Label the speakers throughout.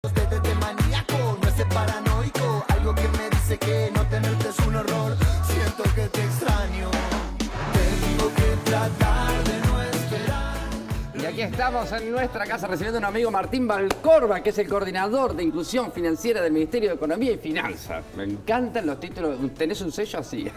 Speaker 1: De maníaco, no es paranoico, algo que me dice que no tenerte es un horror. Siento que te extraño, tengo que tratar de no esperar.
Speaker 2: Y aquí estamos en nuestra casa recibiendo a un amigo, Martín Valcorba, que es el coordinador de inclusión financiera del Ministerio de Economía y Finanzas. Me encantan los títulos. ¿Tenés un sello así?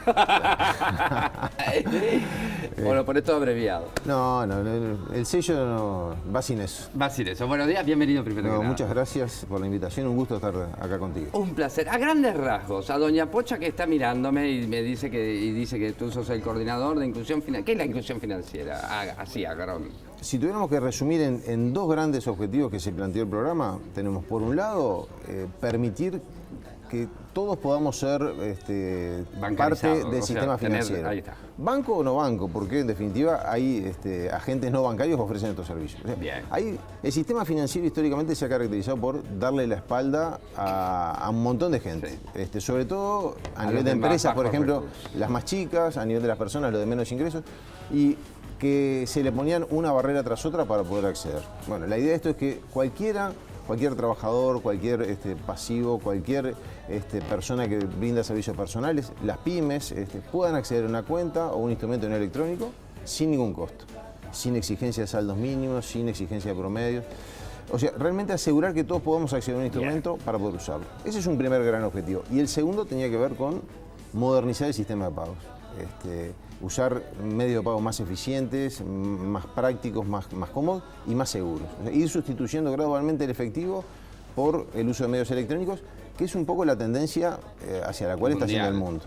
Speaker 2: O lo ponés todo abreviado.
Speaker 3: No, el sello no, va sin eso.
Speaker 2: Va a ser eso. Buenos días, bienvenido primero que nada.
Speaker 3: Muchas gracias por la invitación, un gusto estar acá contigo.
Speaker 2: Un placer. A grandes rasgos, a doña Pocha que está mirándome y me dice que tú sos el coordinador de inclusión financiera. ¿Qué es la inclusión financiera? Así, agarrón.
Speaker 3: Si tuviéramos que resumir en dos grandes objetivos que se planteó el programa, tenemos por un lado permitir que todos podamos ser parte del sistema financiero.
Speaker 2: Ahí está.
Speaker 3: Banco o no banco, porque en definitiva hay agentes no bancarios que ofrecen estos servicios.
Speaker 2: Bien.
Speaker 3: El sistema financiero históricamente se ha caracterizado por darle la espalda a un montón de gente,
Speaker 2: Sí.
Speaker 3: Sobre todo a nivel de empresas, por ejemplo, las más chicas, a nivel de las personas, los de menos ingresos, y que se le ponían una barrera tras otra para poder acceder. Bueno, la idea de esto es que cualquier trabajador, cualquier pasivo, cualquier persona que brinda servicios personales, las pymes, puedan acceder a una cuenta o un instrumento no electrónico sin ningún costo, sin exigencia de saldos mínimos, sin exigencia de promedios. O sea, realmente asegurar que todos podamos acceder a un instrumento para poder usarlo. Ese es un primer gran objetivo. Y el segundo tenía que ver con modernizar el sistema de pagos. Usar medios de pago más eficientes, más prácticos, más cómodos y más seguros. O sea, ir sustituyendo gradualmente el efectivo por el uso de medios electrónicos, que es un poco la tendencia hacia la cual está yendo el mundo.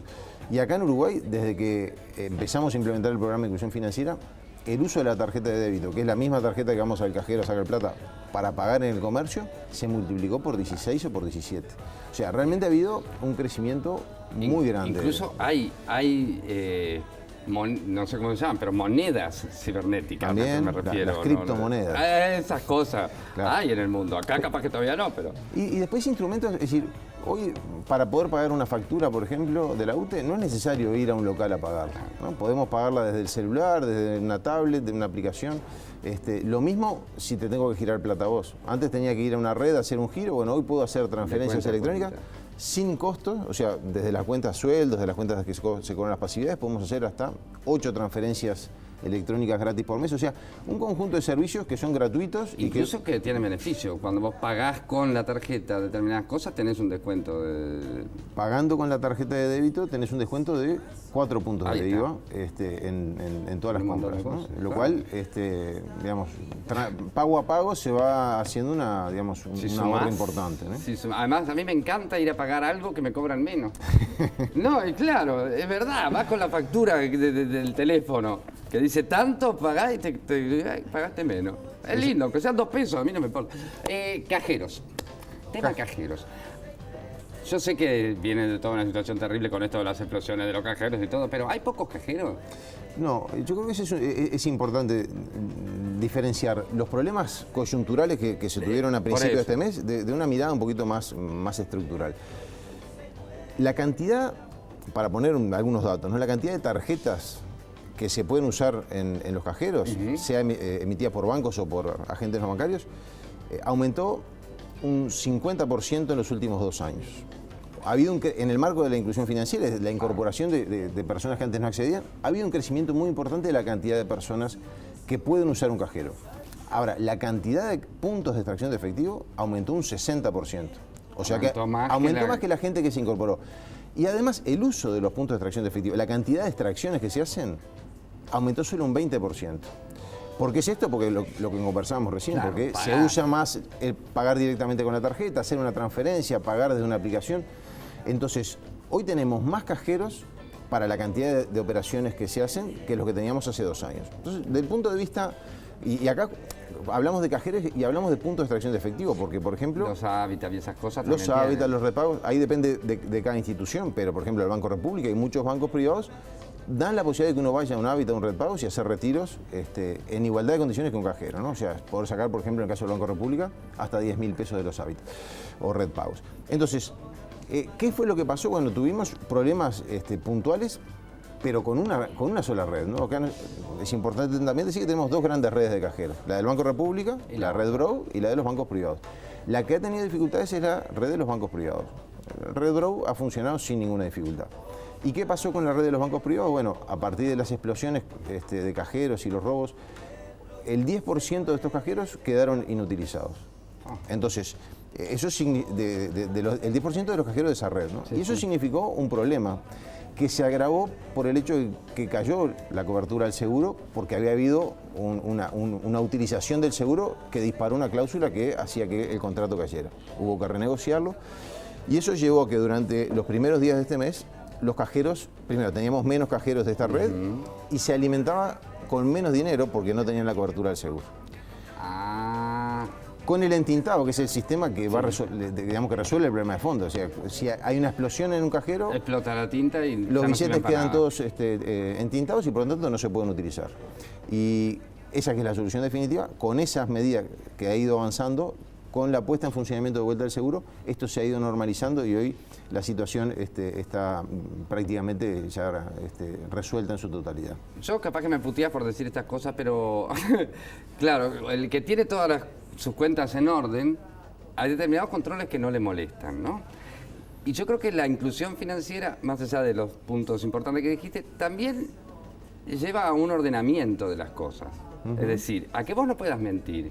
Speaker 3: Y acá en Uruguay, desde que empezamos a implementar el programa de inclusión financiera, el uso de la tarjeta de débito, que es la misma tarjeta que vamos al cajero a sacar plata para pagar en el comercio, se multiplicó por 16 o por 17. O sea, realmente ha habido un crecimiento muy grande.
Speaker 2: Incluso hay no sé cómo se llaman, pero monedas cibernéticas.
Speaker 3: También,
Speaker 2: me refiero.
Speaker 3: las criptomonedas.
Speaker 2: Esas cosas hay en el mundo. Acá capaz que todavía no, pero...
Speaker 3: Y después instrumentos, es decir, hoy para poder pagar una factura, por ejemplo, de la UTE, no es necesario ir a un local a pagarla, ¿no? Podemos pagarla desde el celular, desde una tablet, de una aplicación. Lo mismo si te tengo que girar plata a vos. Antes tenía que ir a una red a hacer un giro, bueno, hoy puedo hacer transferencias electrónicas sin costos, o sea, desde las cuentas sueldos, desde las cuentas que se cobran las pasividades, podemos hacer hasta 8 transferencias electrónicas gratis por mes, o sea, un conjunto de servicios que son gratuitos.
Speaker 2: Incluso que tienen beneficio. Cuando vos pagás con la tarjeta determinadas cosas, tenés un descuento de...
Speaker 3: Pagando con la tarjeta de débito tenés un descuento de 4 puntos de IVA en todas las compras, ¿no? Lo cual, digamos, pago a pago se va haciendo un ahorro importante, ¿no?
Speaker 2: Sí, además, a mí me encanta ir a pagar algo que me cobran menos. No, y claro, es verdad, vas con la factura del teléfono que dice tanto, pagás y pagaste menos. Es lindo, aunque sean 2 pesos, a mí no me importa. Cajeros. Tema cajeros. Yo sé que viene de toda una situación terrible con esto de las explosiones de los cajeros y todo, pero ¿hay pocos cajeros?
Speaker 3: No, yo creo que es importante diferenciar los problemas coyunturales que se tuvieron a principios de este mes de una mirada un poquito más estructural. La cantidad, para poner algunos datos, ¿no? La cantidad de tarjetas que se pueden usar en los cajeros, sea emitida por bancos o por agentes no bancarios, aumentó un 50% en los últimos 2 años. Ha habido en el marco de la inclusión financiera, la incorporación de personas que antes no accedían, ha habido un crecimiento muy importante de la cantidad de personas que pueden usar un cajero. Ahora, la cantidad de puntos de extracción de efectivo aumentó un 60%. O sea que aumentó más que la gente que se incorporó. Y además, el uso de los puntos de extracción de efectivo, la cantidad de extracciones que se hacen, aumentó solo un 20%. ¿Por qué es esto? Porque lo que conversábamos recién,
Speaker 2: claro,
Speaker 3: porque se usa más el pagar directamente con la tarjeta, hacer una transferencia, pagar desde una aplicación. Entonces, hoy tenemos más cajeros para la cantidad de operaciones que se hacen que los que teníamos hace 2 años. Entonces, desde el punto de vista, y acá hablamos de cajeros y hablamos de puntos de extracción de efectivo, porque, por ejemplo...
Speaker 2: Los hábitats y esas cosas
Speaker 3: Los hábitats, los repagos, ahí depende de cada institución, pero, por ejemplo, el Banco República y muchos bancos privados dan la posibilidad de que uno vaya a un hábitat, a un red pagos y hacer retiros en igualdad de condiciones que un cajero, ¿no? O sea, poder sacar, por ejemplo, en el caso del Banco República, hasta 10.000 pesos de los hábitats o red pagos. Entonces, ¿qué fue lo que pasó cuando tuvimos problemas puntuales, pero con una sola red, ¿no? Acá es importante también decir que tenemos 2 grandes redes de cajeros, la del Banco República, la red Brow y la de los bancos privados. La que ha tenido dificultades es la red de los bancos privados. Redraw ha funcionado sin ninguna dificultad. ¿Y qué pasó con la red de los bancos privados? Bueno, a partir de las explosiones de cajeros y los robos, el 10% de estos cajeros quedaron inutilizados. Entonces, eso el 10% de los cajeros de esa red, ¿no?
Speaker 2: Sí,
Speaker 3: y eso
Speaker 2: sí.
Speaker 3: significó un problema que se agravó por el hecho de que cayó la cobertura del seguro, porque había habido una utilización del seguro que disparó una cláusula que hacía que el contrato cayera. Hubo que renegociarlo y eso llevó a que durante los primeros días de este mes los cajeros, primero teníamos menos cajeros de esta red y se alimentaba con menos dinero porque no tenían la cobertura del seguro.
Speaker 2: Ah,
Speaker 3: Con el entintado, que es el sistema que va digamos que resuelve el problema de fondo. O sea, si hay una explosión en un cajero,
Speaker 2: explota la tinta y
Speaker 3: los
Speaker 2: ya no
Speaker 3: billetes
Speaker 2: sirven para
Speaker 3: quedan
Speaker 2: nada.
Speaker 3: todos entintados y por lo tanto no se pueden utilizar. Y esa que es la solución definitiva, con esas medidas que ha ido avanzando, con la puesta en funcionamiento de vuelta del seguro, esto se ha ido normalizando y hoy la situación está prácticamente ya resuelta en su totalidad.
Speaker 2: Yo capaz que me puteás por decir estas cosas, pero claro, el que tiene todas sus cuentas en orden, hay determinados controles que no le molestan, ¿no? Y yo creo que la inclusión financiera, más allá de los puntos importantes que dijiste, también lleva a un ordenamiento de las cosas. Es decir, a que vos no puedas mentir,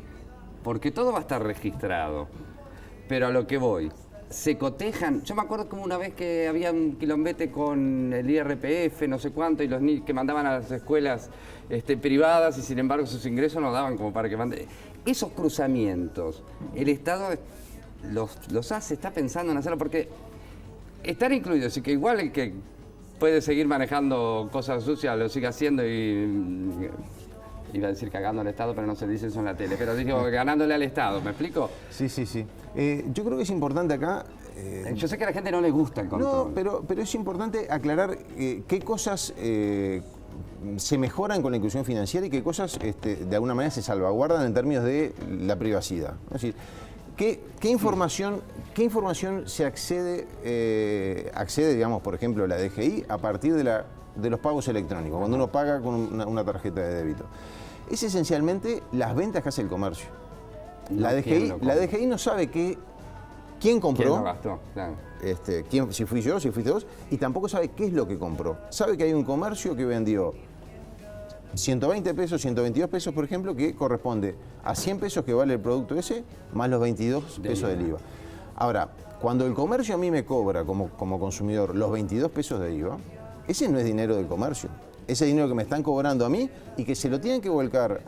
Speaker 2: porque todo va a estar registrado. Pero a lo que voy, se cotejan. Yo me acuerdo como una vez que había un quilombete con el IRPF, no sé cuánto, y los niños que mandaban a las escuelas privadas y sin embargo sus ingresos no daban como para que manden. Esos cruzamientos, el Estado los hace, está pensando en hacerlo, porque están incluidos, y que igual el que puede seguir manejando cosas sucias lo sigue haciendo y iba a decir cagando al Estado, pero no se dice eso en la tele, pero digo ganándole al Estado, ¿me explico?
Speaker 3: Sí. Yo creo que es importante acá...
Speaker 2: Yo sé que a la gente no le gusta el control.
Speaker 3: No, pero es importante aclarar qué cosas se mejoran con la inclusión financiera y qué cosas de alguna manera se salvaguardan en términos de la privacidad. Es decir, ¿qué información se accede, digamos, por ejemplo, la DGI a partir de los pagos electrónicos, cuando uno paga con una tarjeta de débito? Es esencialmente las ventas que hace el comercio. La DGI no sabe quién compró,
Speaker 2: ¿Quién lo gastó? Claro.
Speaker 3: si fui yo, si fuiste vos, y tampoco sabe qué es lo que compró. Sabe que hay un comercio que vendió 120 pesos, 122 pesos, por ejemplo, que corresponde a 100 pesos que vale el producto ese, más los 22 pesos del IVA. Ahora, cuando el comercio a mí me cobra como consumidor los 22 pesos de IVA, ese no es dinero del comercio. Ese dinero que me están cobrando a mí y que se lo tienen que volcar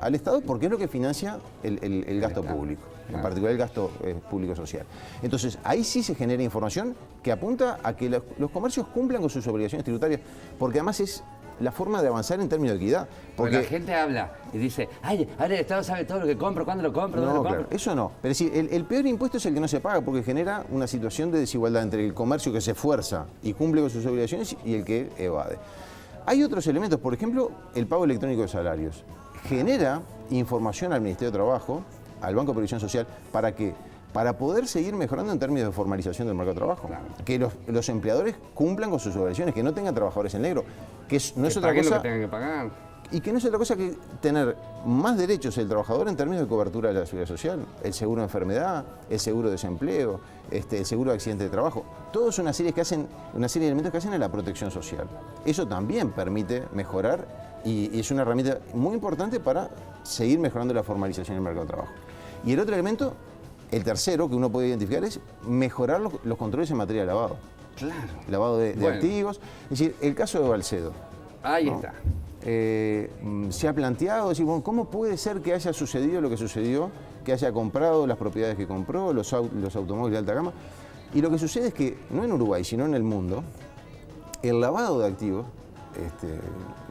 Speaker 3: al Estado porque es lo que financia el gasto público, en particular el gasto público social. Entonces, ahí sí se genera información que apunta a que los comercios cumplan con sus obligaciones tributarias, porque además es la forma de avanzar en términos de equidad.
Speaker 2: Porque la gente habla y dice, ay, ahora el Estado sabe todo lo que compro, cuándo lo compro, dónde lo compro.
Speaker 3: Claro, eso no. Pero es decir, el peor impuesto es el que no se paga porque genera una situación de desigualdad entre el comercio que se esfuerza y cumple con sus obligaciones y el que evade. Hay otros elementos, por ejemplo, el pago electrónico de salarios. Genera información al Ministerio de Trabajo, al Banco de Previsión Social, ¿para qué? Para poder seguir mejorando en términos de formalización del mercado de trabajo. Claro. Que los empleadores cumplan con sus obligaciones, que no tengan trabajadores en negro, no es otra cosa.
Speaker 2: Lo que tengan que pagar.
Speaker 3: Y que no es otra cosa que tener más derechos el trabajador en términos de cobertura de la seguridad social, el seguro de enfermedad, el seguro de desempleo, el seguro de accidente de trabajo. Todos son una serie de elementos que hacen a la protección social. Eso también permite mejorar y es una herramienta muy importante para seguir mejorando la formalización del mercado de trabajo. Y el otro elemento, el tercero que uno puede identificar, es mejorar los controles en materia de lavado.
Speaker 2: Claro.
Speaker 3: Lavado de activos. Es decir, el caso de Balsedo.
Speaker 2: Ahí está.
Speaker 3: Se ha planteado, decir, bueno, ¿cómo puede ser que haya sucedido lo que sucedió, que haya comprado las propiedades que compró, los automóviles de alta gama? Y lo que sucede es que, no en Uruguay, sino en el mundo, el lavado de activos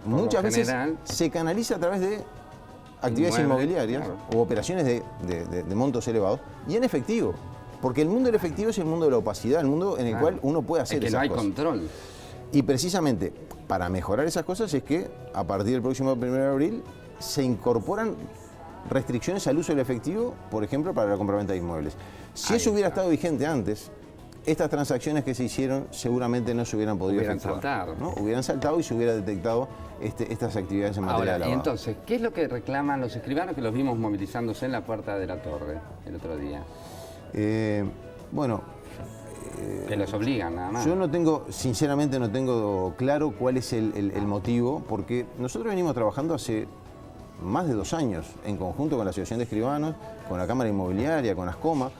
Speaker 3: muchas veces se canaliza a través de actividades inmobiliarias o operaciones de montos elevados y en efectivo. Porque el mundo del efectivo es el mundo de la opacidad, el mundo en el cual uno puede hacer esas cosas.
Speaker 2: No hay control.
Speaker 3: Y precisamente para mejorar esas cosas es que a partir del próximo 1 de abril se incorporan restricciones al uso del efectivo, por ejemplo, para la compraventa de inmuebles. Si eso hubiera estado vigente antes, estas transacciones que se hicieron seguramente no se hubieran podido efectuar, ¿no? Hubieran saltado y se hubiera detectado estas actividades en materia de lavado.
Speaker 2: Y entonces, ¿qué es lo que reclaman los escribanos que los vimos movilizándose en la Puerta de la Torre el otro día?
Speaker 3: Bueno,
Speaker 2: Que los obligan, nada más.
Speaker 3: yo no tengo, sinceramente no tengo claro cuál es el motivo, porque nosotros venimos trabajando hace más de 2 años en conjunto con la Asociación de Escribanos, con la Cámara Inmobiliaria, con Ascoma,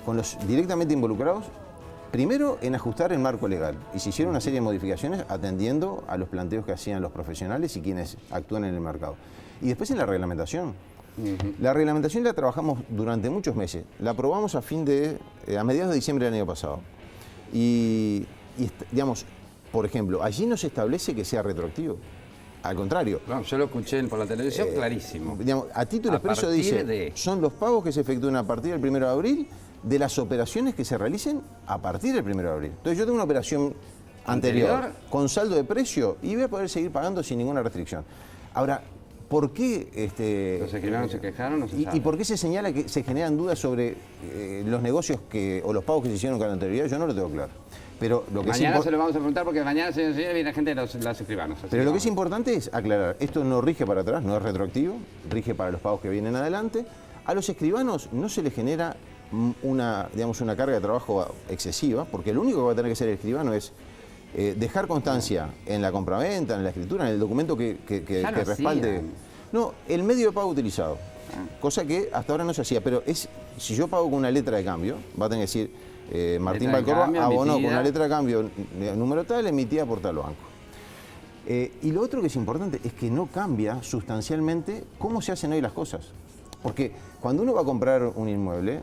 Speaker 3: con los directamente involucrados, primero en ajustar el marco legal, y se hicieron una serie de modificaciones atendiendo a los planteos que hacían los profesionales y quienes actúan en el mercado. Y después en la reglamentación. La reglamentación la trabajamos durante muchos meses, la aprobamos a mediados de diciembre del año pasado. Digamos, por ejemplo, allí no se establece que sea retroactivo. Al contrario.
Speaker 2: No, yo lo escuché por la televisión, clarísimo.
Speaker 3: Digamos, a título expreso
Speaker 2: partir
Speaker 3: dice,
Speaker 2: de-
Speaker 3: son los pagos que se efectúen a partir del 1 de abril de las operaciones que se realicen a partir del 1 de abril. Entonces yo tengo una operación anterior con saldo de precio y voy a poder seguir pagando sin ninguna restricción. Ahora, ¿por qué
Speaker 2: Los escribanos se quejaron? No se sabe.
Speaker 3: ¿Y por qué se señala que se generan dudas sobre los negocios o los pagos que se hicieron con anterioridad? Yo no lo tengo claro. Pero lo que
Speaker 2: Mañana se lo vamos a preguntar porque mañana, señor, viene gente de los escribanos. así
Speaker 3: Pero lo que es
Speaker 2: vamos.
Speaker 3: importante es aclarar, esto no rige para atrás, no es retroactivo, rige para los pagos que vienen adelante. A los escribanos no se les genera una carga de trabajo excesiva, porque lo único que va a tener que hacer el escribano es dejar constancia en la compraventa, en la escritura, en el documento que
Speaker 2: Ya lo
Speaker 3: respalde.
Speaker 2: hacían.
Speaker 3: No, el medio de pago utilizado, cosa que hasta ahora no se hacía, pero si yo pago con una letra de cambio, va a tener que decir Martín
Speaker 2: Letra de
Speaker 3: Valcorba
Speaker 2: cambio
Speaker 3: abonó con
Speaker 2: emitida.
Speaker 3: una letra de cambio número tal, emitida por tal banco. Y lo otro que es importante es que no cambia sustancialmente cómo se hacen hoy las cosas. Porque cuando uno va a comprar un inmueble,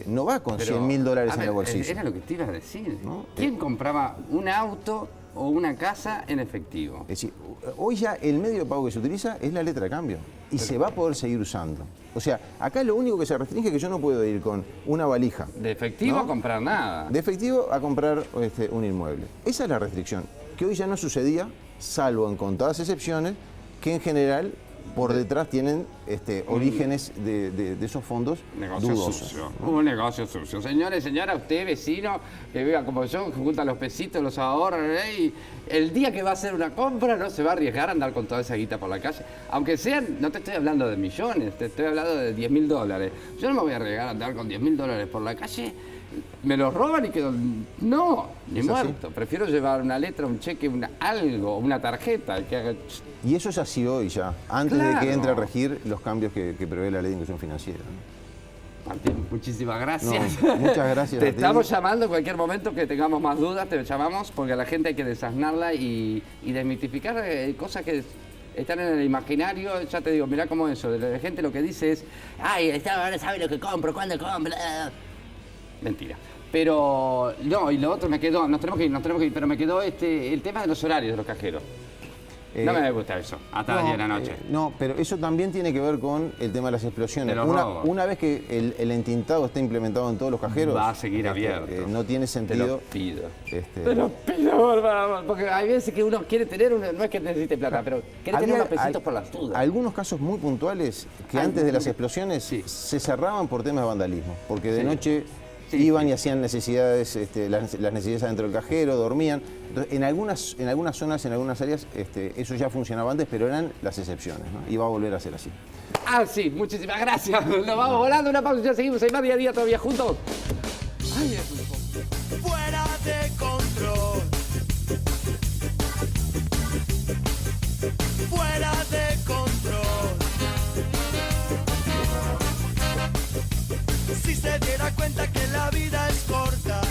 Speaker 3: no va con
Speaker 2: Pero,
Speaker 3: $100.000
Speaker 2: a
Speaker 3: en
Speaker 2: ver,
Speaker 3: el bolsillo.
Speaker 2: Era lo que te iba a decir.
Speaker 3: ¿No?
Speaker 2: ¿Quién compraba un auto o una casa en efectivo?
Speaker 3: Es decir, hoy ya el medio de pago que se utiliza es la letra de cambio y se va a poder seguir usando. O sea, acá lo único que se restringe es que yo no puedo ir con una valija
Speaker 2: De efectivo
Speaker 3: ¿no?
Speaker 2: a comprar nada.
Speaker 3: de efectivo a comprar un inmueble. Esa es la restricción, que hoy ya no sucedía, salvo en contadas excepciones, que en general por detrás tienen orígenes de esos fondos
Speaker 2: Negocio
Speaker 3: dudosos.
Speaker 2: sucio. Un negocio sucio. Señores, señora, usted, vecino, que viva como yo, que junta los pesitos, los ahorra, y el día que va a hacer una compra no se va a arriesgar a andar con toda esa guita por la calle. Aunque sean, no te estoy hablando de millones, te estoy hablando de $10.000. Yo no me voy a arriesgar a andar con $10.000 por la calle. Me los roban y quedo. No, ni
Speaker 3: Es así.
Speaker 2: muerto. Prefiero llevar una letra, un cheque, algo, una tarjeta que haga.
Speaker 3: Y eso es así hoy ya, antes de
Speaker 2: Claro.
Speaker 3: que entre a regir los cambios que prevé la ley de inclusión financiera. ¿no?
Speaker 2: Martín, muchísimas gracias.
Speaker 3: No, muchas gracias
Speaker 2: Te
Speaker 3: a ti.
Speaker 2: estamos llamando en cualquier momento que tengamos más dudas, te llamamos porque a la gente hay que desasnarla y desmitificar cosas que están en el imaginario. Ya te digo, mirá cómo eso, la gente lo que dice es, ay, ahora sabe lo que compro, cuándo compro. Mentira. Pero, no, y lo otro me quedó, nos tenemos que ir, pero me quedó el tema de los horarios de los cajeros. No me gusta eso, hasta las 10 de la noche.
Speaker 3: No, pero eso también tiene que ver con el tema de las explosiones.
Speaker 2: De los robos.
Speaker 3: Una vez que el entintado está implementado en todos los cajeros,
Speaker 2: Va a seguir abierto.
Speaker 3: no tiene
Speaker 2: Te
Speaker 3: sentido.
Speaker 2: lo pido.
Speaker 3: este,
Speaker 2: Te lo pido, por favor, porque hay veces que uno quiere tener, no es que necesite plata, pero quiere tener unos pesitos por las dudas.
Speaker 3: Algunos casos muy puntuales que antes de las explosiones
Speaker 2: Sí.
Speaker 3: se cerraban por temas de vandalismo, porque de
Speaker 2: Sí.
Speaker 3: noche
Speaker 2: Sí,
Speaker 3: iban
Speaker 2: sí.
Speaker 3: y hacían necesidades, las necesidades dentro del cajero, dormían. Entonces, en algunas zonas, en algunas áreas, eso ya funcionaba antes, pero eran las excepciones, ¿no? Y va a volver a ser así.
Speaker 2: Ah, sí, muchísimas gracias. Nos vamos volando, una pausa y ya seguimos ahí más día a día todavía juntos. Ay, es un...
Speaker 1: Fuera de control. Fuera de control. Si se diera cuenta que la vida